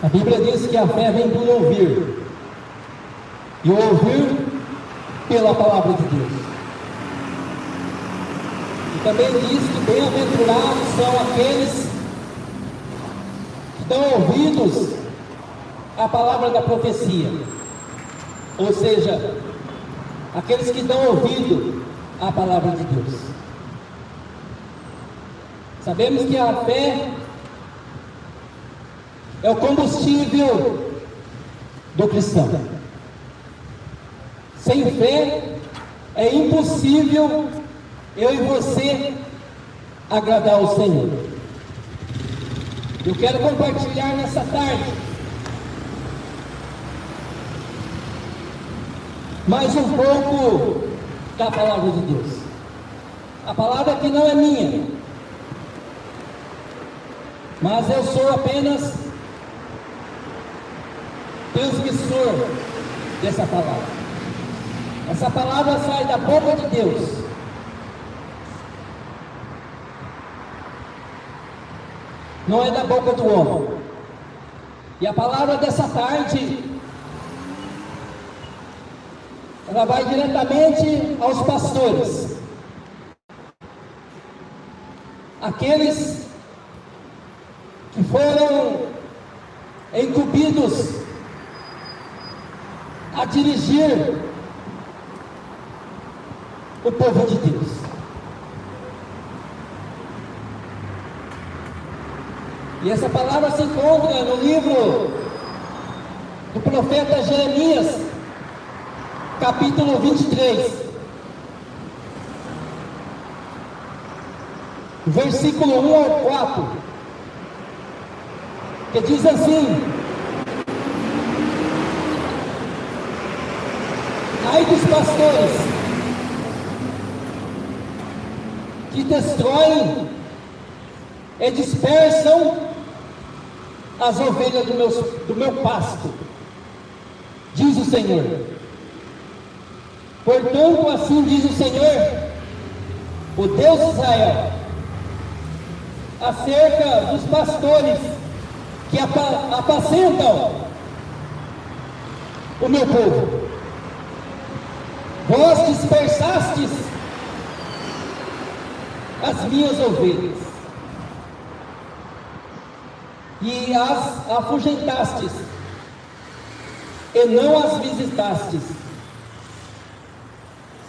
A Bíblia diz que a fé vem por ouvir, e ouvir pela palavra de Deus. E também diz que bem-aventurados são aqueles que dão ouvidos à palavra da profecia, ou seja, aqueles que dão ouvido à palavra de Deus. Sabemos que a fé é o combustível do cristão. Sem fé é impossível eu e você agradar ao Senhor. Eu quero compartilhar nessa tarde mais um pouco da palavra de Deus. A palavra que não é minha, mas eu sou apenas transmissor dessa palavra. Essa palavra sai da boca de Deus. Não é da boca do homem. E a palavra dessa tarde, ela vai diretamente aos pastores, aqueles que foram incumbidos a dirigir o povo de Deus. E essa palavra se encontra no livro do profeta Jeremias, capítulo 23, versículo 1 ao 4, que diz assim: ai dos pastores que destroem e dispersam as ovelhas do meu pasto, diz o Senhor. Portanto, assim diz o Senhor, o Deus de Israel, acerca dos pastores que apacentam o meu povo: vós dispersastes as minhas ovelhas e as afugentastes, e não as visitastes.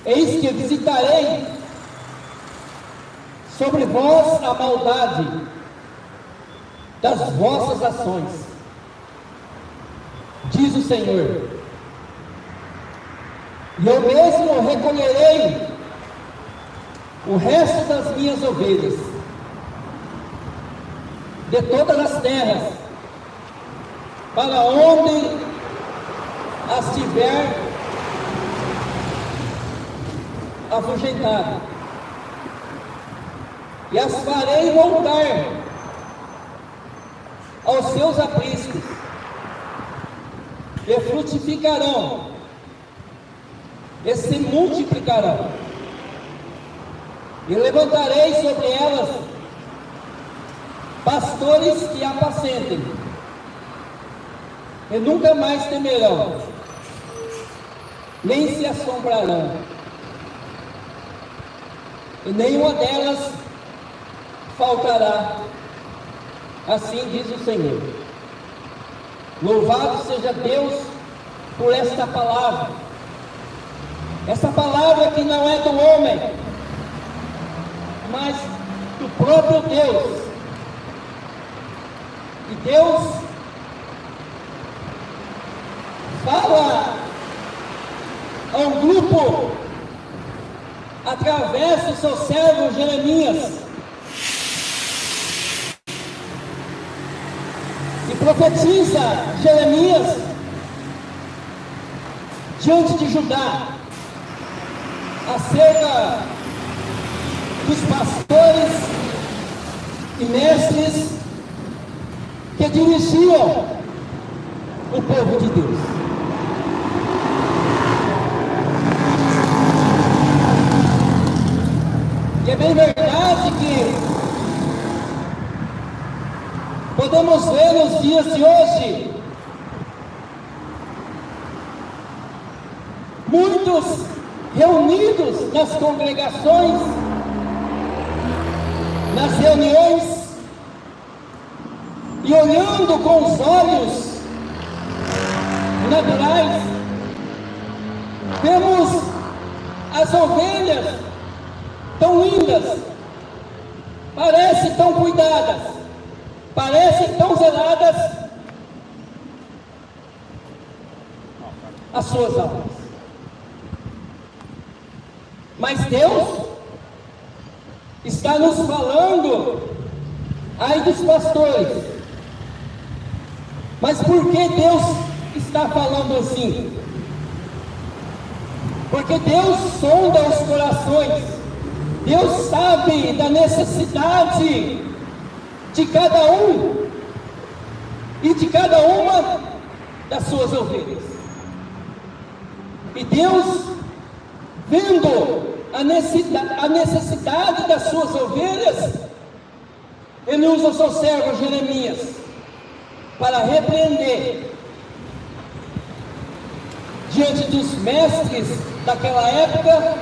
Eis que visitarei sobre vós a maldade das vossas ações, diz o Senhor, e eu mesmo recolherei o resto das minhas ovelhas de todas as terras, para onde as tiver afugentado, e as farei voltar aos seus apriscos, e frutificarão, e se multiplicarão, e levantarei sobre elas pastores que apacentem, e nunca mais temerão, nem se assombrarão, e nenhuma delas faltará, assim diz o Senhor. Louvado seja Deus por esta palavra, essa palavra que não é do homem, mas do próprio Deus. E Deus fala a um grupo através do seu servo Jeremias, e profetiza Jeremias diante de Judá acerca dos pastores e mestres que dirigiam o povo de Deus. E é bem verdade que podemos ver nos dias dias de hoje, muitos reunidos nas congregações, nas reuniões, e olhando com os olhos naturais, vemos as ovelhas tão lindas, parecem tão cuidadas, parecem tão zeladas, as suas almas. Mas Deus está nos falando, ai dos pastores. Mas por que Deus está falando assim? Porque Deus sonda os corações, Deus sabe da necessidade de cada um e de cada uma das suas ovelhas. E Deus, vendo a necessidade das suas ovelhas, Ele usa o seu servo Jeremias para repreender diante dos mestres daquela época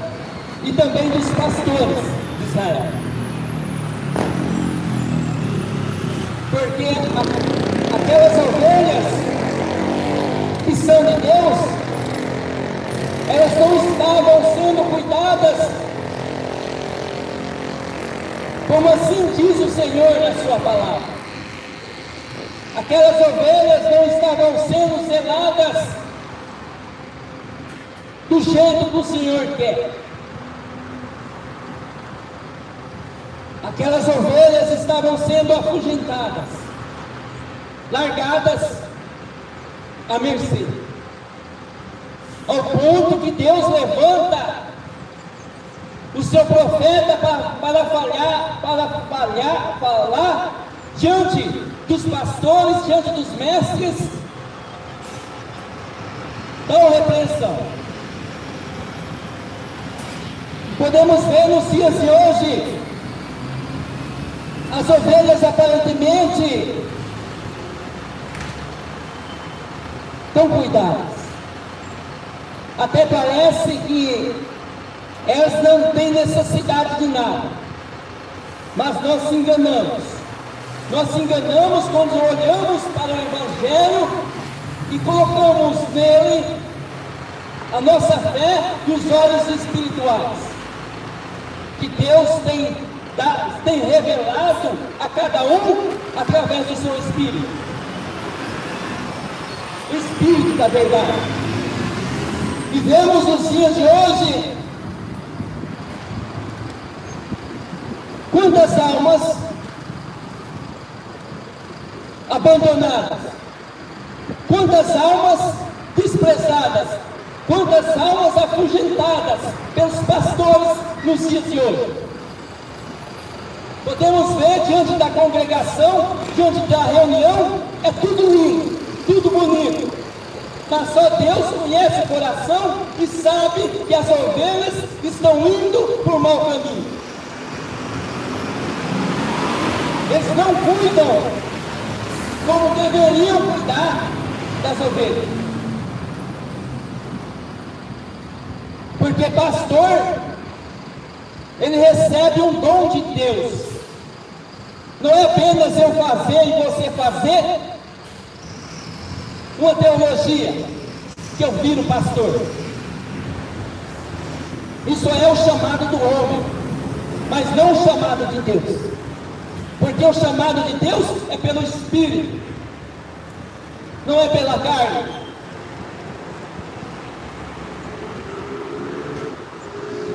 e também dos pastores de Israel. Porque aquelas ovelhas que são de Deus, elas não estavam sendo cuidadas, como assim diz o Senhor na sua palavra. Aquelas ovelhas não estavam sendo zeladas do jeito que o Senhor quer. Aquelas ovelhas estavam sendo afugentadas, largadas à mercê, ao ponto que Deus levanta o seu profeta para falar diante dos pastores, diante dos mestres, dão repreensão. Podemos ver nos dias de hoje, as ovelhas aparentemente estão cuidadas, até parece que elas não têm necessidade de nada, mas nós nos enganamos quando olhamos para o Evangelho e colocamos nele a nossa fé e os olhos espirituais, que Deus tem revelado a cada um através do seu Espírito, o Espírito da verdade. E vemos nos dias de hoje quantas almas abandonadas, quantas almas desprezadas, quantas almas afugentadas pelos pastores nos dias de hoje. Podemos ver diante da congregação, diante da reunião, é tudo lindo, tudo bonito, mas só Deus conhece o coração e sabe que as ovelhas estão indo por mau caminho. Eles não cuidam como deveriam cuidar das ovelhas. Porque pastor, ele recebe um dom de Deus. Não é apenas eu fazer e você fazer uma teologia que eu viro pastor. Isso é o chamado do homem, mas não o chamado de Deus. Porque o chamado de Deus é pelo Espírito, não é pela carne.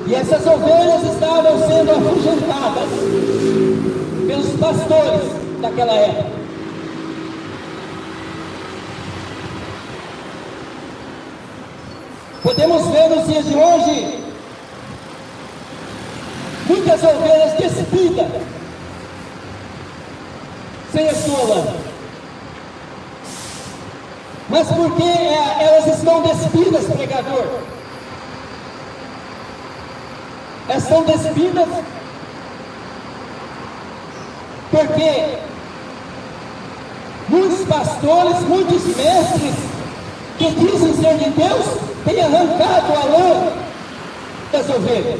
E essas ovelhas estavam sendo afugentadas pelos pastores daquela época. Podemos ver nos dias de hoje muitas ovelhas despidas, sem a sua lã. Mas por que elas estão despidas, pregador? Elas estão despidas porque muitos muitos pastores, muitos mestres que dizem ser de Deus, têm arrancado a lã das ovelhas.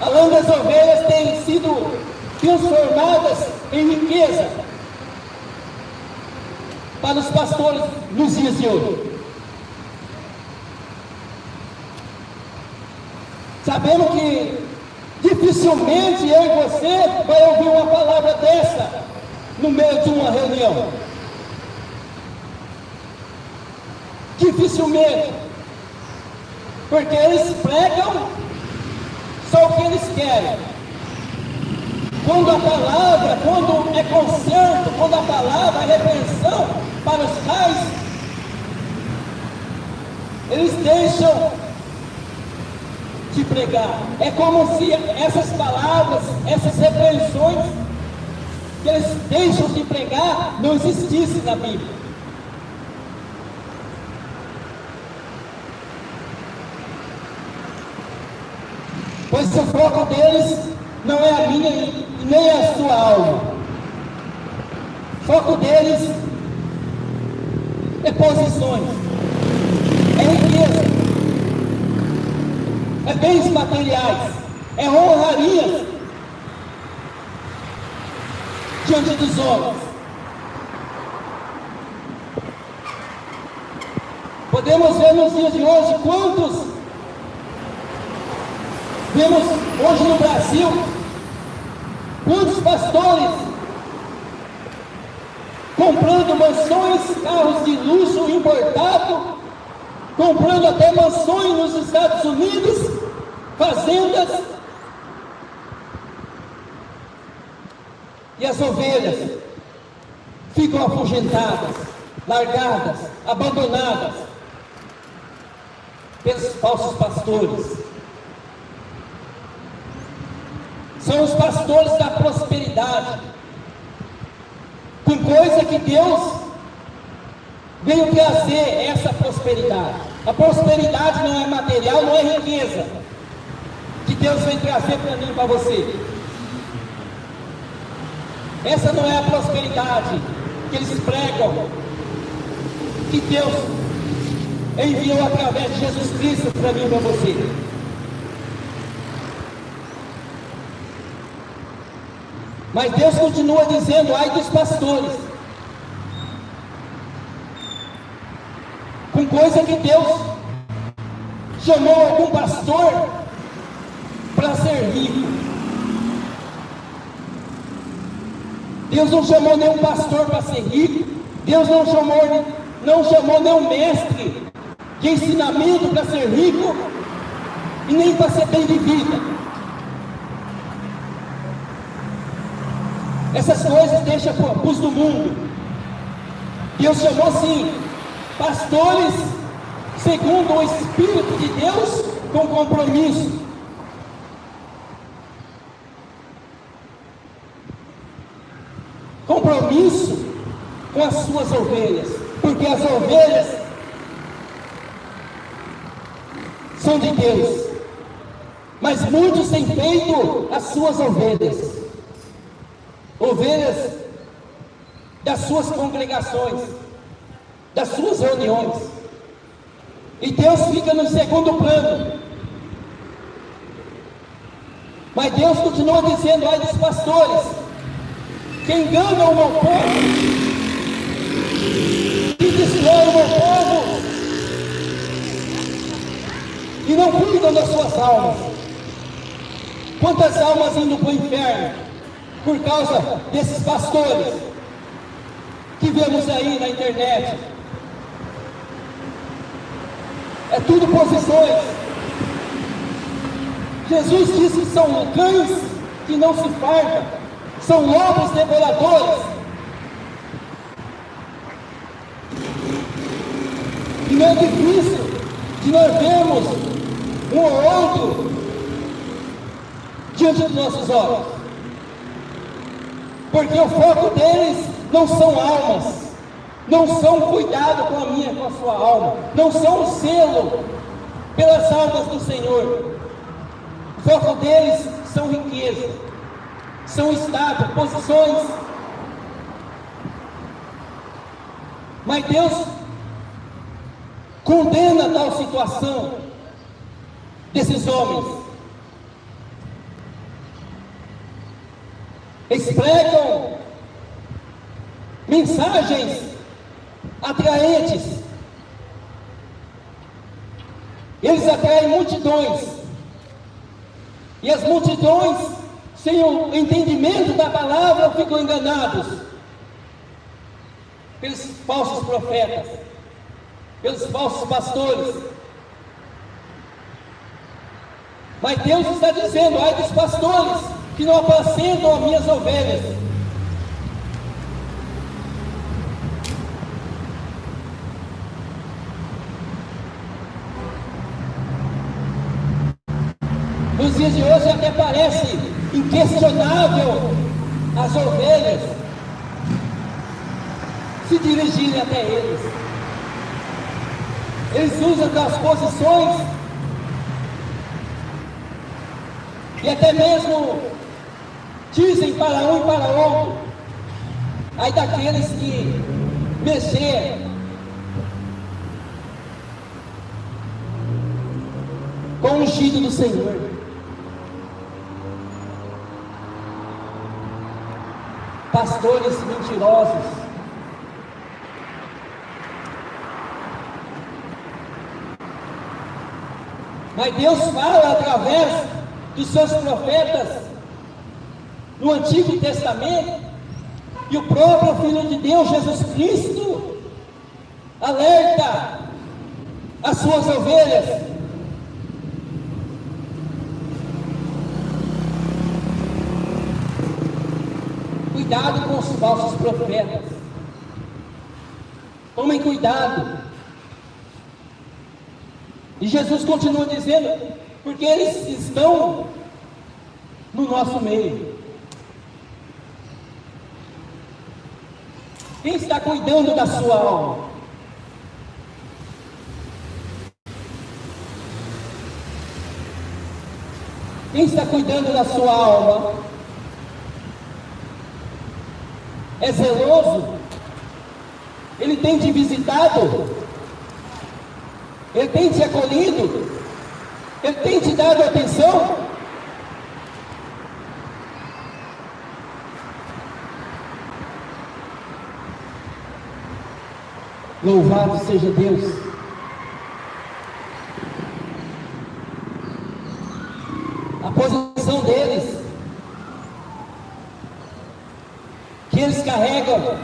A lã das ovelhas tem sido transformadas em riqueza para os pastores nos dias de hoje. Sabemos que dificilmente eu e você vai ouvir uma palavra dessa no meio de uma reunião. Dificilmente. Porque eles pregam só o que eles querem. Quando a palavra, quando é conserto, quando a palavra é repreensão para os pais, eles deixam de pregar. É como se essas palavras, essas repreensões que eles deixam de pregar não existissem na Bíblia. Pois o foco deles não é a minha e nem a sua alma. O foco deles é posições, é riqueza, é bens materiais, é honraria diante dos homens. Podemos ver nos dias de hoje quantos vemos hoje no Brasil, quantos pastores comprando mansões, carros de luxo importado, comprando até mansões nos Estados Unidos, fazendas, e as ovelhas ficam afugentadas, largadas, abandonadas pelos falsos pastores. São os pastores da prosperidade, com coisa que Deus veio trazer essa prosperidade. A prosperidade não é material, não é riqueza, que Deus veio trazer para mim e para você. Essa não é a prosperidade que eles pregam, que Deus enviou através de Jesus Cristo para mim e para você. Mas Deus continua dizendo: ai dos pastores, com coisa que Deus chamou algum pastor para ser rico. Deus não chamou nenhum pastor para ser rico. Deus não chamou nenhum mestre de ensinamento para ser rico, e nem para ser bem de vida. Essas coisas deixa para os do mundo. Deus chamou sim pastores segundo o Espírito de Deus, com compromisso. Compromisso com as suas ovelhas, porque as ovelhas são de Deus, mas muitos têm feito as suas ovelhas das suas congregações, das suas reuniões, e Deus fica no segundo plano. Mas Deus continua dizendo: ai dos pastores que enganam o meu povo, que destroem o meu povo e não cuidam das suas almas. Quantas almas indo para o inferno por causa desses pastores que vemos aí na internet? É tudo posições. Jesus disse que são cães que não se fartam, são lobos devoradores. E não é difícil de nós vermos um ou outro diante dos nossos olhos, porque o foco deles não são almas, não são cuidado com a minha, com a sua alma, não são selo pelas almas do Senhor. O foco deles são riquezas, são status, posições. Mas Deus condena tal situação desses homens. Eles pregam mensagens atraentes. Eles atraem multidões. E as multidões, sem o entendimento da palavra, ficam enganados pelos falsos profetas, pelos falsos pastores. Mas Deus está dizendo: ai dos pastores que não apacentam as minhas ovelhas. Nos dias de hoje até parece inquestionável as ovelhas se dirigirem até eles. Eles usam aquelas posições e até mesmo dizem para um e para outro. Aí daqueles que mexer com o ungido do Senhor. Pastores mentirosos. Mas Deus fala através dos seus profetas no Antigo Testamento, e o próprio Filho de Deus, Jesus Cristo, alerta as suas ovelhas. Cuidado com os falsos profetas. Tomem cuidado. E Jesus continua dizendo, porque eles estão no nosso meio. Quem está cuidando da sua alma? Quem está cuidando da sua alma? É zeloso? Ele tem te visitado? Ele tem te acolhido? Ele tem te dado atenção? Louvado seja Deus. A posição deles, que eles carregam,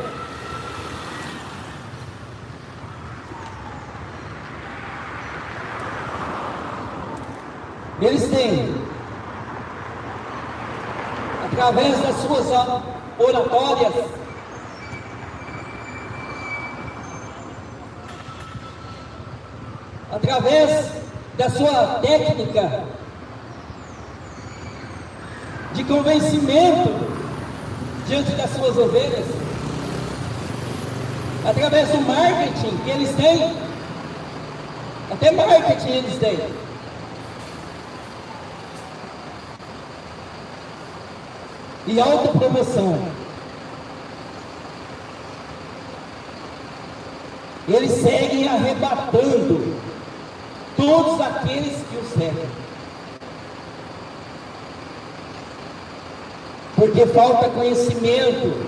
eles têm, através das suas oratórias, através da sua técnica de convencimento diante das suas ovelhas, através do marketing que eles têm, até marketing eles têm. E autopromoção. Eles seguem arrebatando todos aqueles que o seguem, porque falta conhecimento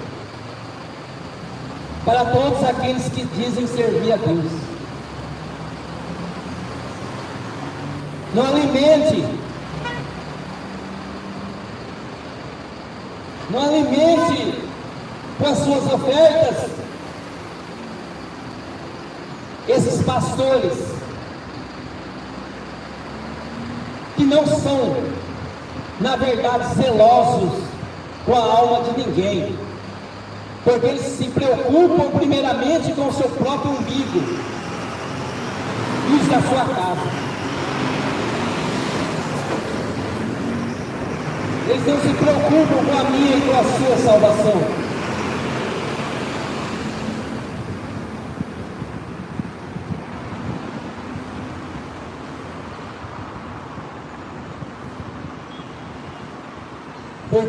para todos aqueles que dizem servir a Deus. Não alimente com as suas ofertas esses pastores que não são, na verdade, zelosos com a alma de ninguém, porque eles se preocupam primeiramente com o seu próprio umbigo e os da sua casa. Eles não se preocupam com a minha e com a sua salvação.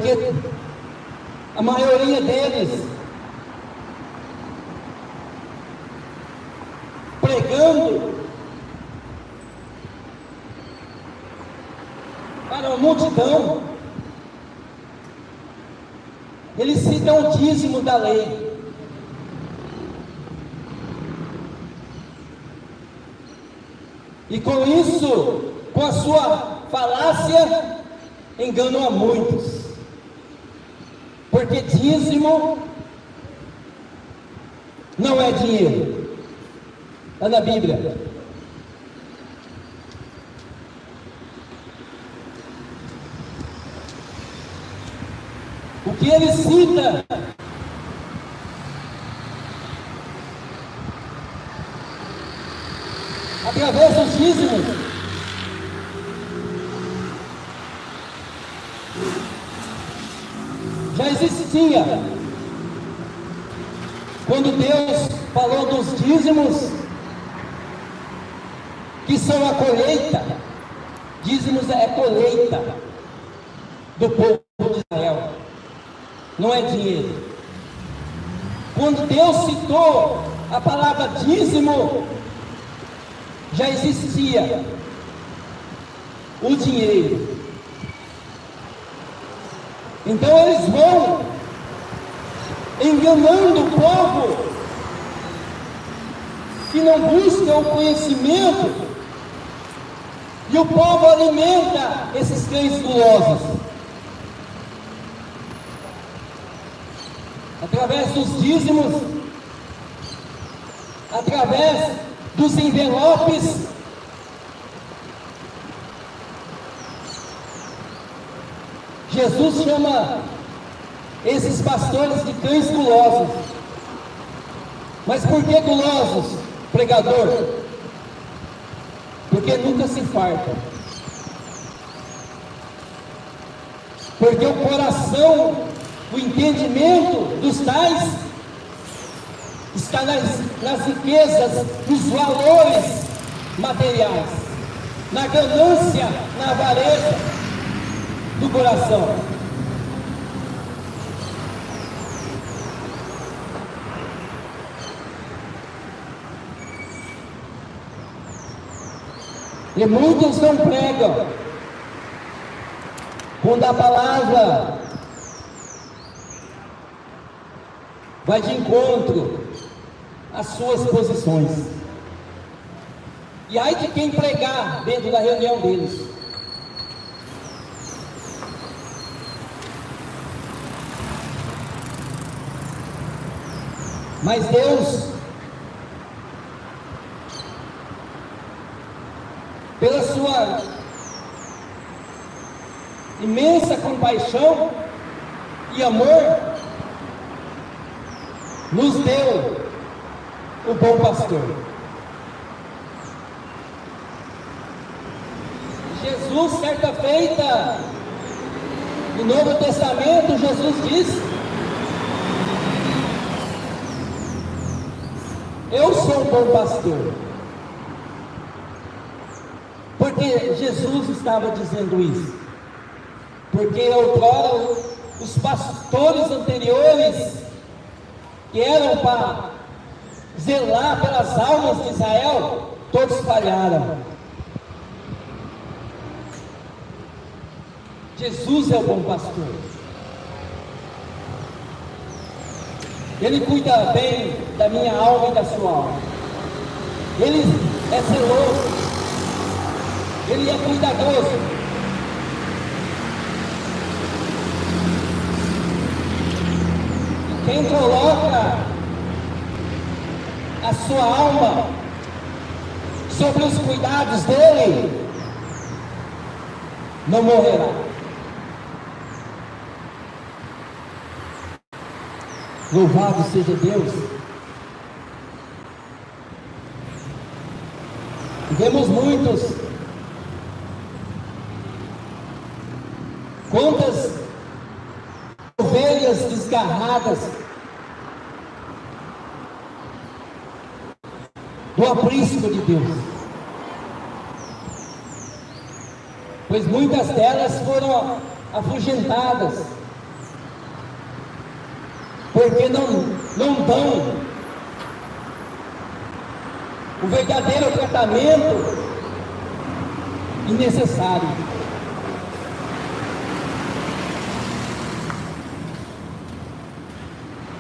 porque a maioria deles pregando para a multidão, eles citam o dízimo da lei. E com isso, com a sua falácia, enganam a muitos. Porque dízimo não é dinheiro. Está na Bíblia. O que ele cita através dos dízimos já existia. Quando Deus falou dos dízimos, que são a colheita, dízimos é colheita do povo de Israel, não é dinheiro. Quando Deus citou a palavra dízimo, já existia o dinheiro. Então eles vão enganando o povo que não busca o conhecimento, e o povo alimenta esses cães gulosos através dos dízimos, através dos envelopes. Jesus chama esses pastores de cães gulosos. Mas por que gulosos, pregador? Porque nunca se farta. Porque o coração, o entendimento dos tais está nas riquezas, nos valores materiais, na ganância, na avareza do coração. E muitos não pregam quando a palavra vai de encontro às suas posições. E ai de quem pregar dentro da reunião deles. Mas Deus, pela sua imensa compaixão e amor, nos deu o bom pastor. Jesus, certa feita, no Novo Testamento, Jesus diz: eu sou o bom pastor. Porque Jesus estava dizendo isso? Porque outrora os pastores anteriores, que eram para zelar pelas almas de Israel, todos falharam. Jesus é o bom pastor. Ele cuida bem da minha alma e da sua alma. Ele é zeloso. Ele é cuidadoso. Quem coloca a sua alma sobre os cuidados dele, não morrerá. Louvado seja Deus. Vemos muitos. Quantas ovelhas desgarradas do aprisco de Deus, pois muitas delas foram afugentadas, porque não dão o verdadeiro tratamento e necessário.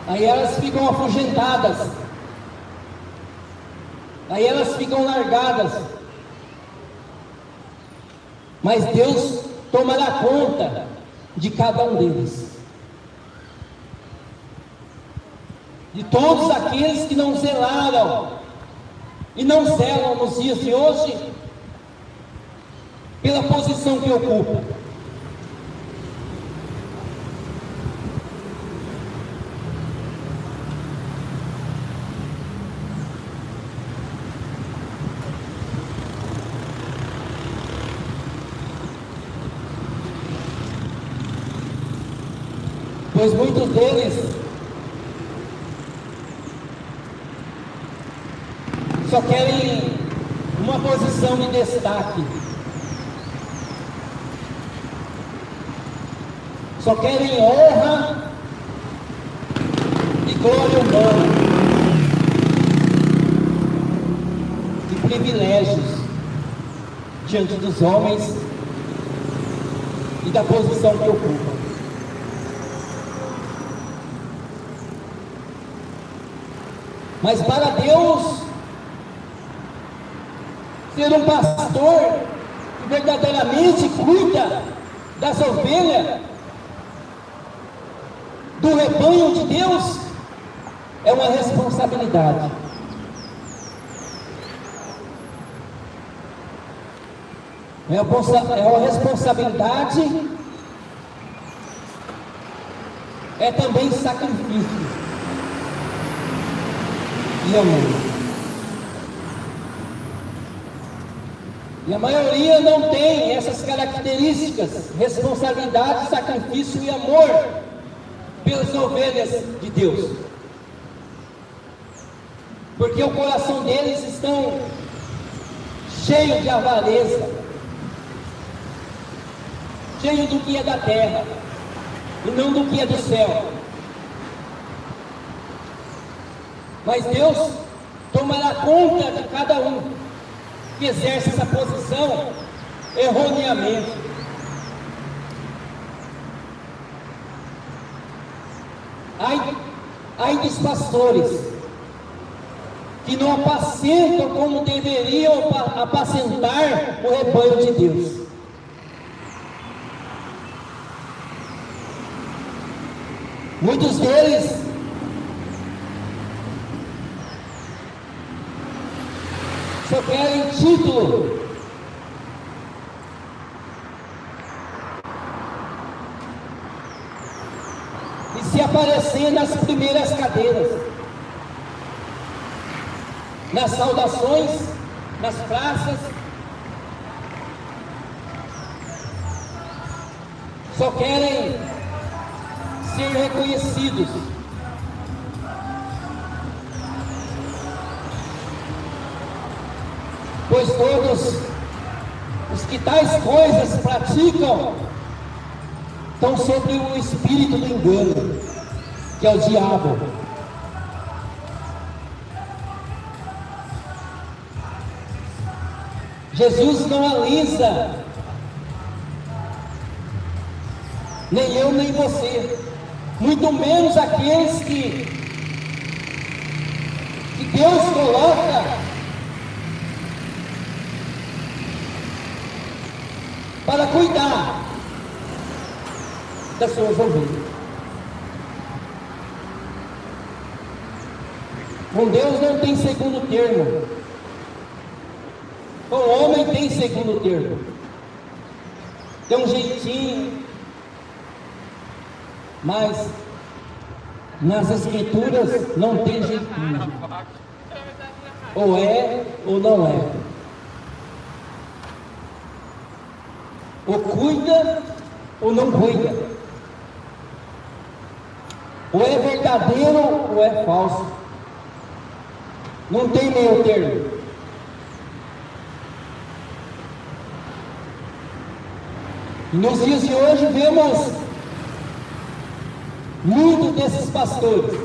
Aí elas ficam afugentadas, aí elas ficam largadas, mas Deus tomará conta de cada um deles, de todos aqueles que não zelaram e não zelam nos dias de hoje pela posição que ocupam. Pois muitos deles só querem uma posição de destaque, só querem honra e glória humana e privilégios diante dos homens e da posição que ocupam. Mas para Deus, ser um pastor que verdadeiramente cuida das ovelhas, do rebanho de Deus, é uma responsabilidade. É uma responsabilidade, é também sacrifício e amor. E a maioria não tem essas características: responsabilidade, sacrifício e amor pelas ovelhas de Deus, porque o coração deles estão cheio de avareza, cheio do que é da terra e não do que é do céu. Mas Deus tomará conta de cada um que exerce essa posição erroneamente. Ai dos pastores que não apacentam como deveriam apacentar o rebanho de Deus. Muitos deles só querem título, e se aparecer nas primeiras cadeiras, nas saudações, nas praças, só querem ser reconhecidos. Pois todos os que tais coisas praticam estão sob o espírito do engano, que é o diabo. Jesus não alisa nem eu nem você, muito menos aqueles que Deus coloca para cuidar das suas ovelhas. Com Deus não tem segundo termo, com o homem tem segundo termo, tem um jeitinho, mas nas escrituras não tem jeitinho, ou é ou não é, ou cuida ou não cuida, ou é verdadeiro ou é falso, não tem meio termo. Nos dias de hoje vemos muitos desses pastores,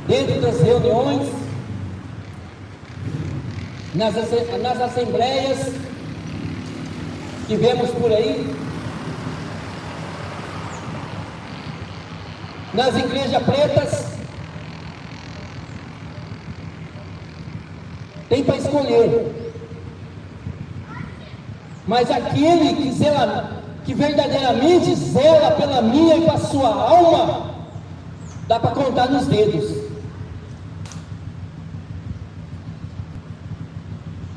dentro das reuniões, nas assembleias que vemos por aí, nas igrejas pretas, tem para escolher, mas aquele que zela, que verdadeiramente zela pela minha e para a sua alma, dá para contar nos dedos,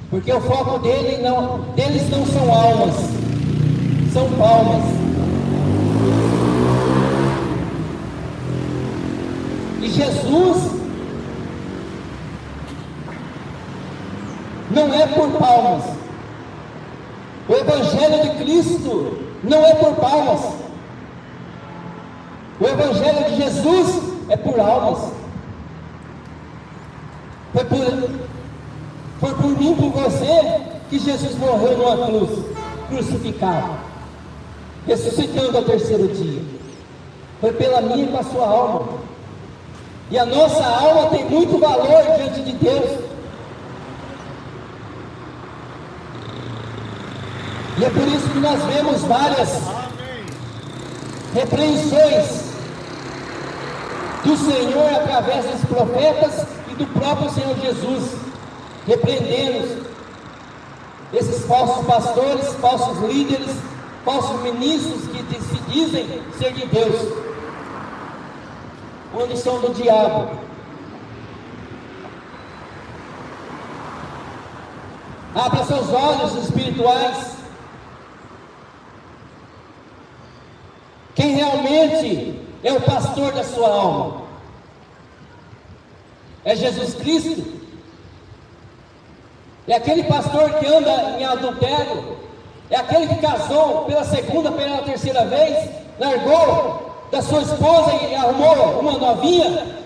porque o foco deles não são almas, são palmas. E Jesus não é por palmas. O Evangelho de Cristo não é por palmas. O Evangelho de Jesus é por almas. Foi por mim, por você, que Jesus morreu numa cruz, crucificado, ressuscitando ao terceiro dia. Foi pela minha e pela sua alma. E a nossa alma tem muito valor diante de Deus. E é por isso que nós vemos várias repreensões do Senhor através dos profetas e do próprio Senhor Jesus, repreendendo esses falsos pastores, falsos líderes, falsos ministros que se dizem ser de Deus, quando são do diabo. Abra seus olhos espirituais. Quem realmente é o pastor da sua alma? É Jesus Cristo? É aquele pastor que anda em adultério? É aquele que casou pela segunda, pela terceira vez, largou da sua esposa e arrumou uma novinha?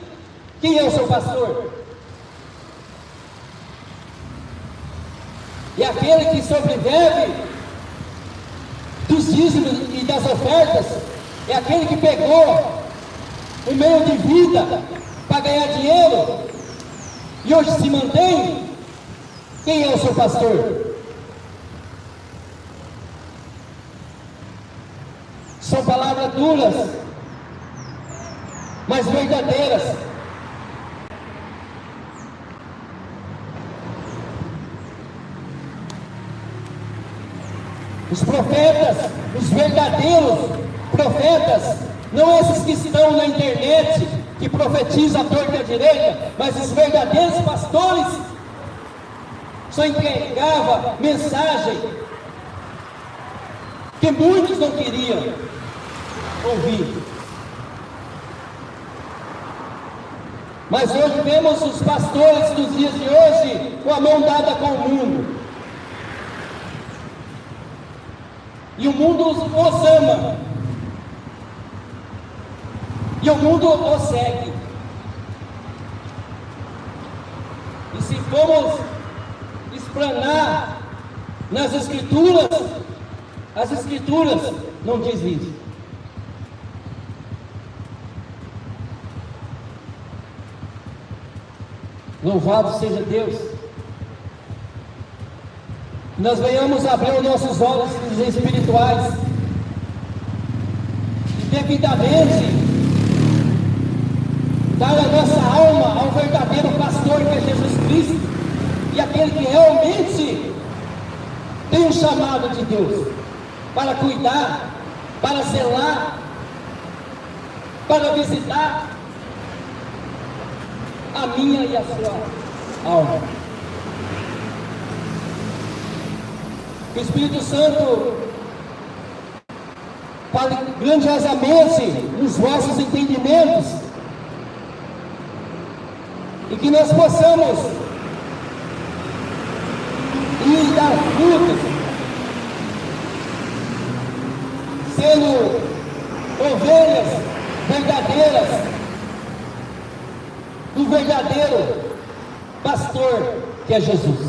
Quem é o seu pastor? É aquele que sobrevive dos dízimos e das ofertas? É aquele que pegou o meio de vida para ganhar dinheiro e hoje se mantém? Quem é o seu pastor? São palavras duras, mas verdadeiras. Os profetas, os verdadeiros profetas, não esses que estão na internet, que profetizam a torta e a direita, mas os verdadeiros pastores, só entregava mensagem que muitos não queriam ouvir. Mas hoje vemos os pastores dos dias de hoje com a mão dada com o mundo. E o mundo os ama. E o mundo os segue. E se formos explanar nas Escrituras, as Escrituras não dizem isso. Louvado seja Deus. Nós venhamos abrir os nossos olhos espirituais e devidamente dar a nossa alma ao verdadeiro pastor, que é Jesus Cristo, e aquele que realmente tem um chamado de Deus para cuidar, para zelar, para visitar a minha e a sua alma. Que o Espírito Santo fale grandiosamente nos vossos entendimentos e que nós possamos ir dar frutos, sendo ovelhas verdadeiras do verdadeiro pastor, que é Jesus.